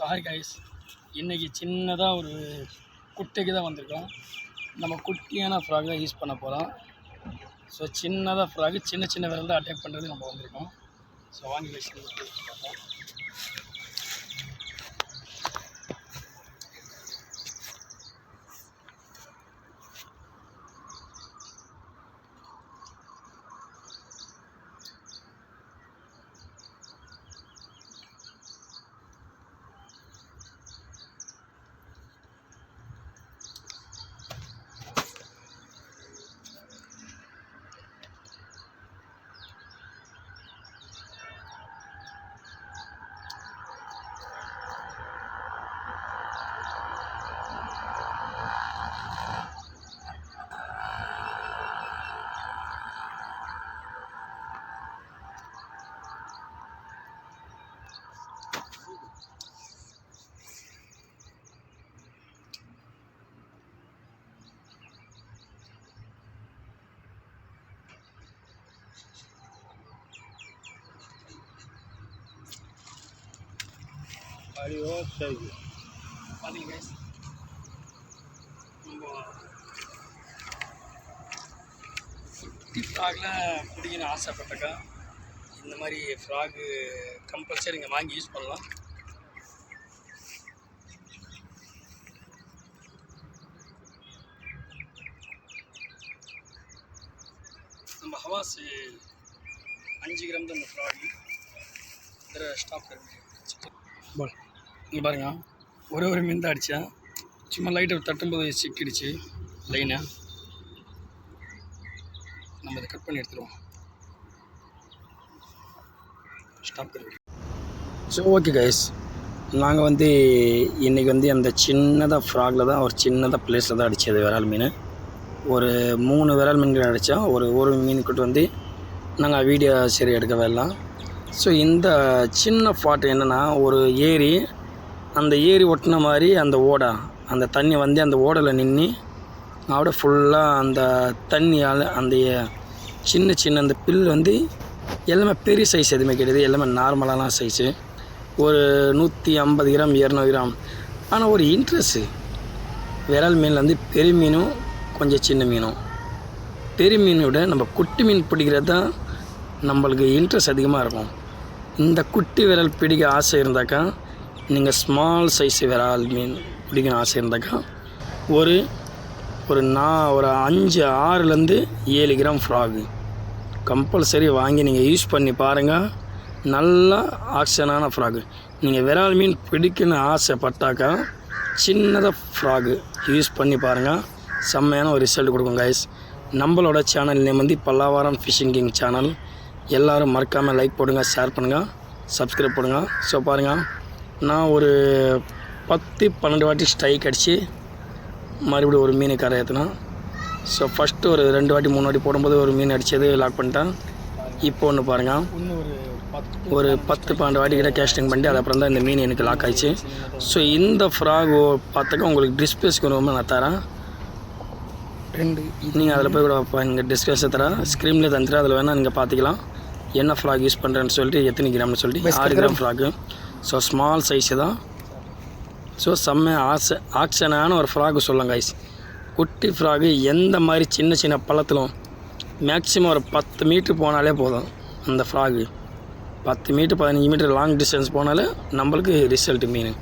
Hi guys, இன்றைக்கி சின்னதாக ஒரு குட்டைக்கு தான் வந்திருக்கோம். நம்ம குட்டியான ஃப்ராக் தான் யூஸ் பண்ண போகிறோம். ஸோ சின்னதாக ஃப்ராகு சின்ன சின்ன விரல் தான் அட்டாக் பண்ணுறது நம்ம வந்திருக்கோம். ஸோ வாங்கி வச்சு பார்ப்போம். பார்த்தீங்க கைஸ், நம்ம குட்டி ஃப்ராகில் பிடிக்கணும்னு ஆசைப்பட்டக்கா இந்த மாதிரி ஃப்ராகு கம்பல்சரி இங்கே வாங்கி யூஸ் பண்ணலாம். நம்ம ஹவாஸ் 5 கிராம் தான் இந்த ஃப்ராகு. இதில் ஸ்டாப் பால் இங்கே பாருங்க, ஒரு மீன் தான் அடித்தேன். சும்மா லைட்டை தட்டும்போது சிக்கிடுச்சு லைனை. நம்ம இதை கட் பண்ணி எடுத்துருவோம். ஸ்டாப். ஸோ ஓகே கைஸ், நாங்கள் இன்றைக்கி அந்த சின்னதாக ஃப்ராகில் தான் ஒரு சின்னதாக பிளேஸில் தான் அடித்தது விரால் மீன். ஒரு 3 விரால் மீன்கள் அடித்தோம். ஒரு மீனுக்கிட்ட நாங்கள் வீடியோ சரி எடுக்கவே இல்லை. ஸோ இந்த சின்ன ஃபாட் என்னென்னா, ஒரு ஏரி, அந்த ஏரி ஒட்டின மாதிரி அந்த ஓடை, அந்த தண்ணி அந்த ஓடையில் நின்று அப்படியே ஃபுல்லாக அந்த தண்ணியால் அந்த சின்ன சின்ன அந்த பில் எல்லாமே பெரிய சைஸ் எதுவுமே கிடையாது. எல்லாமே நார்மலான சைஸு. ஒரு 150 கிராம் 200 கிராம். ஆனால் ஒரு இன்ட்ரெஸ்ட்டு விரால் மீனில் பெரிய மீனும் கொஞ்சம் சின்ன மீனும், பெரிய மீனை விட நம்ம குட்டி மீன் பிடிக்கிறது தான் நம்மளுக்கு இன்ட்ரெஸ்ட் அதிகமாக இருக்கும். இந்த குட்டி விரல் பிடிக்க ஆசை இருந்தாக்கா, நீங்கள் ஸ்மால் சைஸ் விரால் மீன் பிடிக்கணும் ஆசை இருந்தாக்கா ஒரு 5-6லேருந்து 7 கிராம் ஃப்ராகு கம்பல்சரி வாங்கி நீங்கள் யூஸ் பண்ணி பாருங்கள். நல்லா ஆக்ஷனான ஃப்ராகு. நீங்கள் விரால் மீன் பிடிக்கணும்னு ஆசைப்பட்டாக்கா சின்னதாக ஃப்ராகு யூஸ் பண்ணி பாருங்கள். செம்மையான ஒரு ரிசல்ட் கொடுக்கும் கைஸ். நம்மளோட channel name Pallavaram fishing king channel. எல்லோரும் மறக்காமல் லைக் போடுங்க, ஷேர் பண்ணுங்கள், சப்ஸ்கிரைப் பண்ணுங்கள். ஸோ பாருங்கள், நான் ஒரு 10-12 வாட்டி ஸ்ட்ரைக் அடித்து மறுபடியும் ஒரு மீனை கரை ஏற்றினேன். ஸோ ஃபஸ்ட்டு ஒரு 2 வாட்டி 3 வாட்டி போடும்போது ஒரு மீன் அடித்தது லாக் பண்ணிட்டேன். இப்போ ஒன்று பாருங்கள், ஒரு 10-12 வாட்டி கிட்ட கேஸ்டிங் பண்ணிட்டு அதுக்கப்புறம் தான் இந்த மீன் எனக்கு லாக் ஆகிடுச்சு. ஸோ இந்த ஃப்ராக் பார்த்தாக்கா உங்களுக்கு டிஸ்பிளேஸ்க்கு ரொம்ப நான் தரேன். நீங்கள் அதில் போய் கூட இங்கே டிஸ்பிளேஸை தரேன், ஸ்க்ரீன்லேயே தந்துட்டு அதில் வேணால் நீங்கள் பார்த்துக்கலாம் என்ன ஃப்ராக் யூஸ் பண்ணுறேன்னு சொல்லிட்டு, எத்தனை கிராம்னு சொல்லிட்டு. 6 gram frock. So small size தான். ஸோ செம்ம ஆக்ஷனான ஒரு ஃப்ராக்கு சொல்லுங்க கைஸ். குட்டி ஃப்ராகு எந்த மாதிரி சின்ன சின்ன பள்ளத்திலும் மேக்ஸிமம் ஒரு 10 மீட்ரு போனாலே போதும். அந்த frog 10 metre 15 metre long distance போனாலே நம்மளுக்கு ரிசல்ட்டு மீன்.